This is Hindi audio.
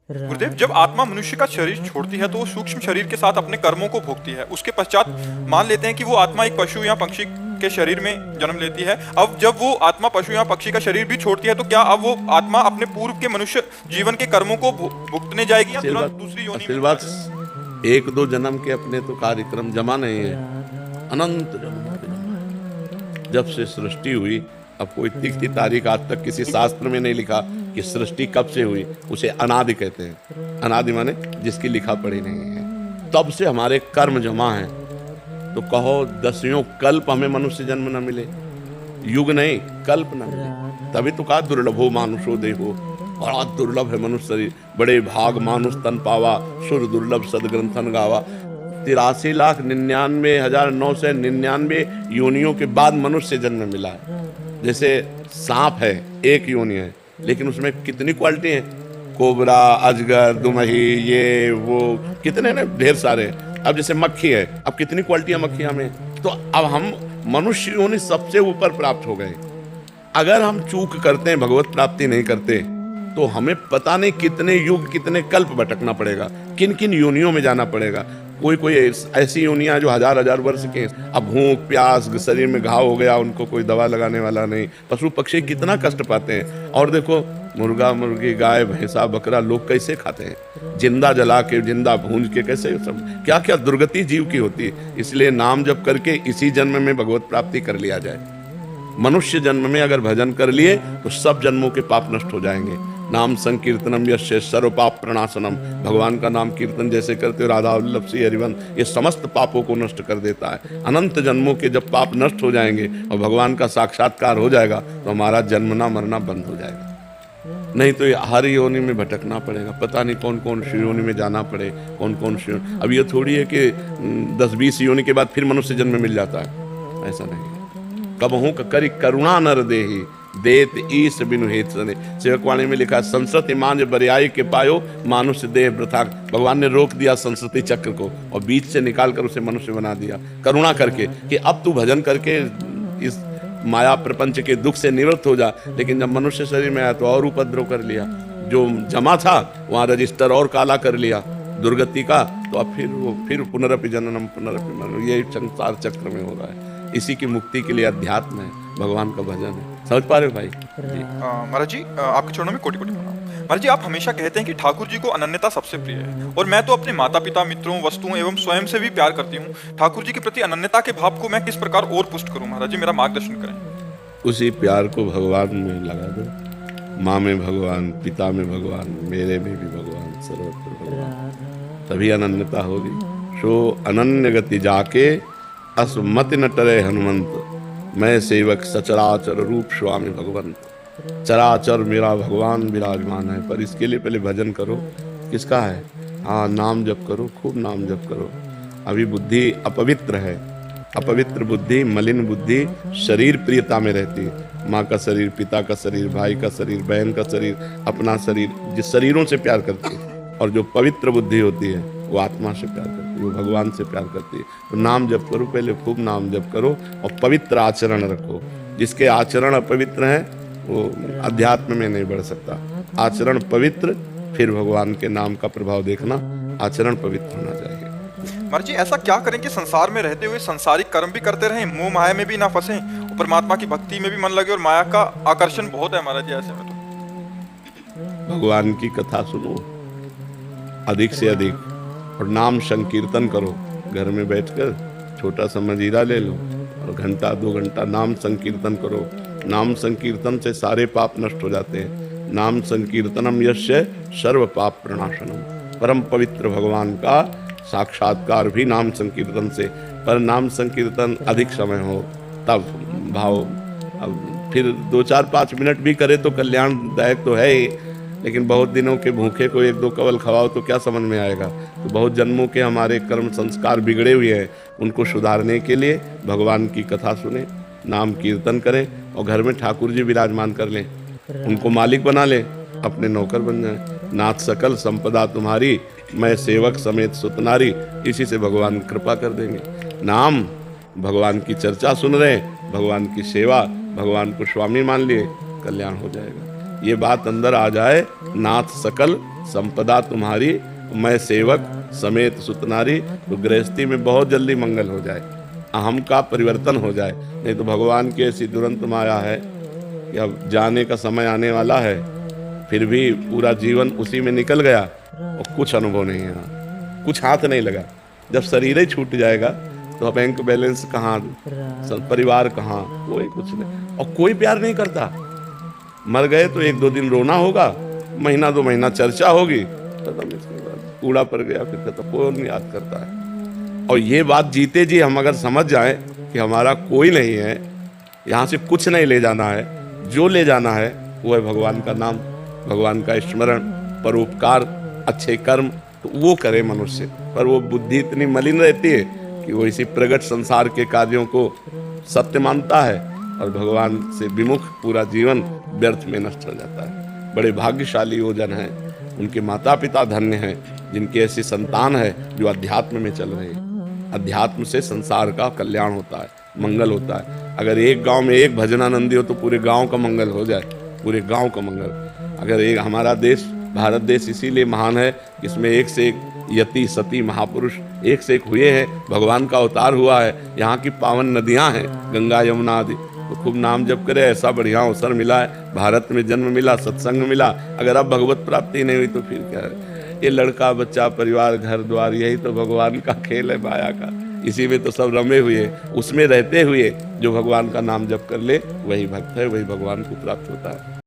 गुरुदेव, जब आत्मा मनुष्य का शरीर छोड़ती है तो वो सूक्ष्म शरीर के साथ अपने कर्मों को भोगती है। उसके पश्चात मान लेते हैं कि वो आत्मा एक पशु या पक्षी के शरीर में जन्म लेती है। अब जब वो आत्मा पशु या पक्षी का शरीर भी छोड़ती है तो क्या अब वो आत्मा अपने पूर्व के मनुष्य जीवन के कर्मों को भुगतने जाएगी या तुरंत दूसरी योनि असल में? बात एक दो जन्म के अपने तो कार्यक्रम जमा नहीं है, अनंत जन्म के जमा। जब से सृष्टि हुई, अब कोई तिथि तारीख आज तक किसी शास्त्र में नहीं लिखा कि सृष्टि कब से हुई। उसे अनादि कहते हैं। अनादि माने जिसकी लिखा पढ़ी नहीं है। तब से हमारे कर्म जमा हैं। तो कहो दसियों कल्प हमें मनुष्य जन्म न मिले, युग नहीं कल्प न मिले। तभी तो कहा दुर्लभो मानुषो देहो, बड़ा दुर्लभ है मनुष्य शरीर। बड़े भाग मानुष तन पावा, सुर दुर्लभ सदग्रंथन गावा। 83,99,999 योनियों के बाद मनुष्य जन्म मिला है। जैसे सांप है, एक योनि है, लेकिन उसमें कितनी क्वालिटी है, कोबरा, अजगर, दुमही, ये वो कितने ना, ढेर सारे। अब जैसे मक्खी है, अब कितनी क्वालिटियां मक्खियां में। तो अब हम मनुष्य योनि सबसे ऊपर प्राप्त हो गए। अगर हम चूक करते हैं, भगवत प्राप्ति नहीं करते, तो हमें पता नहीं कितने युग कितने कल्प भटकना पड़ेगा, किन किन योनियों में जाना पड़ेगा। कोई कोई ऐसी योनियां जो हजार हजार वर्ष के। अब भूख प्यास, शरीर में घाव हो गया, उनको कोई दवा लगाने वाला नहीं। पशु पक्षी कितना कष्ट पाते हैं। और देखो मुर्गा मुर्गी, गाय भैंसा बकरा लोग कैसे खाते हैं, जिंदा जला के, जिंदा भूंज के, कैसे सब क्या क्या दुर्गति जीव की होती है। इसलिए नाम जप करके इसी जन्म में भगवत प्राप्ति कर लिया जाए। मनुष्य जन्म में अगर भजन कर लिए तो सब जन्मों के पाप नष्ट हो जाएंगे। नाम संकीर्तनम यस्य सर्व पाप प्रणाशनम। भगवान का नाम कीर्तन जैसे करते हो राधा वल्लभ श्री हरिवंश, ये समस्त पापों को नष्ट कर देता है। अनंत जन्मों के जब पाप नष्ट हो जाएंगे और भगवान का साक्षात्कार हो जाएगा तो हमारा जन्मना मरना बंद हो जाएगा। नहीं तो ये हर योनि में भटकना पड़ेगा, पता नहीं कौन कौन सी योनि में जाना पड़े, कौन कौन सी। अब ये थोड़ी है कि 10-20 योनि के बाद फिर मनुष्य जन्म मिल जाता है, ऐसा नहीं है। कबहू करी करुणा नर देही, देत ईस बिनु हेत सने। सेवकवाणी में लिखा, संस्कृति मांझ बरियाई के पायो, मानुष्य देह वृथा। भगवान ने रोक दिया संस्कृति चक्र को और बीच से निकाल कर उसे मनुष्य बना दिया, करुणा करके कि अब तू भजन करके इस माया प्रपंच के दुख से निवृत्त हो जा। लेकिन जब मनुष्य शरीर में आया तो और उपद्रव कर लिया, जो जमा था वहां रजिस्टर और काला कर लिया दुर्गति का। तो अब फिर पुनरपि जननम पुनरपि मरणम, ये संसार चक्र में हो रहा है। इसी की मुक्ति के लिए अध्यात्म है, भगवान का भजन है। समझ पा रहे हो भाई जी? महाराज जी, आपके चरणों में कोटि कोटि प्रणाम। महाराज जी, आप हमेशा कहते हैं कि ठाकुर जी को अनन्यता सबसे प्रिय है, और मैं तो अपने माता पिता, मित्रों, वस्तुओं एवं स्वयं से भी प्यार करती हूँ। ठाकुर जी के प्रति अनन्यता के भाव को मैं किस प्रकार और पुष्ट करूँ? महाराज जी, मेरा मार्गदर्शन करें। उसी प्यार को भगवान में लगा दो। माँ में भगवान, पिता में भगवान, मेरे में भी भगवान, सर्वत्र भगवान, तभी अनन्यता होगी। सो अनन्य गति जाके असमति न टरे हनुमंत, मैं सेवक सचराचर रूप स्वामी भगवंत। चराचर मेरा भगवान विराजमान है, पर इसके लिए पहले भजन करो। किसका है? हाँ, नाम जप करो, खूब नाम जप करो। अभी बुद्धि अपवित्र है। अपवित्र बुद्धि, मलिन बुद्धि शरीर प्रियता में रहती है। माँ का शरीर, पिता का शरीर, भाई का शरीर, बहन का शरीर, अपना शरीर, जिस शरीरों से प्यार करती है। और जो पवित्र बुद्धि होती है वो आत्मा से प्यार करती है, वो भगवान से प्यार करती है। तो नाम जप करो, पहले खूब नाम जप करो और पवित्र आचरण रखो। जिसके आचरण अपवित्र हैं वो अध्यात्म में नहीं बढ़ सकता। आचरण पवित्र, फिर भगवान के नाम का प्रभाव देखना। आचरण पवित्र होना चाहिए। महाराज जी, ऐसा क्या करें कि संसार में रहते हुए संसारिक कर्म भी करते रहें, मोह माया में भी ना फंसें, और परमात्मा की भक्ति में भी मन लगे? और माया का आकर्षण बहुत है महाराज जी ऐसे में तो। भगवान की कथा सुनो अधिक से अधिक, और नाम संकीर्तन करो। घर में बैठकर छोटा सा मजीरा ले लो और घंटा 2 घंटा नाम संकीर्तन करो। नाम संकीर्तन से सारे पाप नष्ट हो जाते हैं। नाम संकीर्तनम यस्य सर्व पाप प्रणाशनम। परम पवित्र भगवान का साक्षात्कार भी नाम संकीर्तन से। पर नाम संकीर्तन अधिक समय हो तब भाव। अब फिर 2-4-5 मिनट भी करे तो कल्याणदायक तो है ही, लेकिन बहुत दिनों के भूखे को 1-2 कवल खवाओ तो क्या समझ में आएगा। तो बहुत जन्मों के हमारे कर्म संस्कार बिगड़े हुए हैं, उनको सुधारने के लिए भगवान की कथा सुने, नाम कीर्तन करें और घर में ठाकुर जी विराजमान कर लें। उनको मालिक बना लें, अपने नौकर बन जाए। नाथ सकल संपदा तुम्हारी, मैं सेवक समेत सुतनारी। इसी से भगवान कृपा कर देंगे। नाम, भगवान की चर्चा सुन रहे हैं, भगवान की सेवा, भगवान को स्वामी मान लिए, कल्याण हो जाएगा। ये बात अंदर आ जाए, नाथ सकल संपदा तुम्हारी, मैं सेवक समेत सुतनारी, तो गृहस्थी में बहुत जल्दी मंगल हो जाए, अहम का परिवर्तन हो जाए। नहीं तो भगवान की ऐसी दुरंत माया है कि अब जाने का समय आने वाला है, फिर भी पूरा जीवन उसी में निकल गया और कुछ अनुभव नहीं है, कुछ हाथ नहीं लगा। जब शरीर ही छूट जाएगा तो बैंक बैलेंस कहाँ, परिवार कहाँ, कोई कुछ नहीं, और कोई प्यार नहीं करता। मर गए तो 1-2 दिन रोना होगा, महीना 2 महीना चर्चा होगी, खत्म। इसके बाद कूड़ा पड़ गया, फिर खत्म, कोई नहीं याद करता है। और ये बात जीते जी हम अगर समझ जाएं कि हमारा कोई नहीं है, यहाँ से कुछ नहीं ले जाना है, जो ले जाना है वो है भगवान का नाम, भगवान का स्मरण, परोपकार, अच्छे कर्म, तो वो करे मनुष्य। पर वो बुद्धि इतनी मलिन रहती है कि वो इसी प्रगट संसार के कार्यों को सत्य मानता है और भगवान से विमुख पूरा जीवन व्यर्थ में नष्ट हो जाता है। बड़े भाग्यशाली वो जन हैं, उनके माता पिता धन्य हैं जिनके ऐसी संतान है जो अध्यात्म में चल रहे हैं। अध्यात्म से संसार का कल्याण होता है, मंगल होता है। अगर एक गांव में एक भजनानंदी हो तो पूरे गांव का मंगल हो जाए, पूरे गांव का मंगल। अगर एक हमारा देश भारत देश इसीलिए महान है कि इसमें एक से एक यति सती महापुरुष एक से एक हुए हैं, भगवान का अवतार हुआ है। यहाँ की पावन नदियाँ हैं, गंगा यमुना आदि, तो खूब नाम जप करे, ऐसा बढ़िया अवसर मिला है, भारत में जन्म मिला, सत्संग मिला। अगर अब भगवत प्राप्ति नहीं हुई तो फिर क्या है? ये लड़का बच्चा परिवार घर द्वार, यही तो भगवान का खेल है माया का, इसी में तो सब रमे हुए। उसमें रहते हुए जो भगवान का नाम जप कर ले वही भक्त है, वही भगवान को प्राप्त होता है।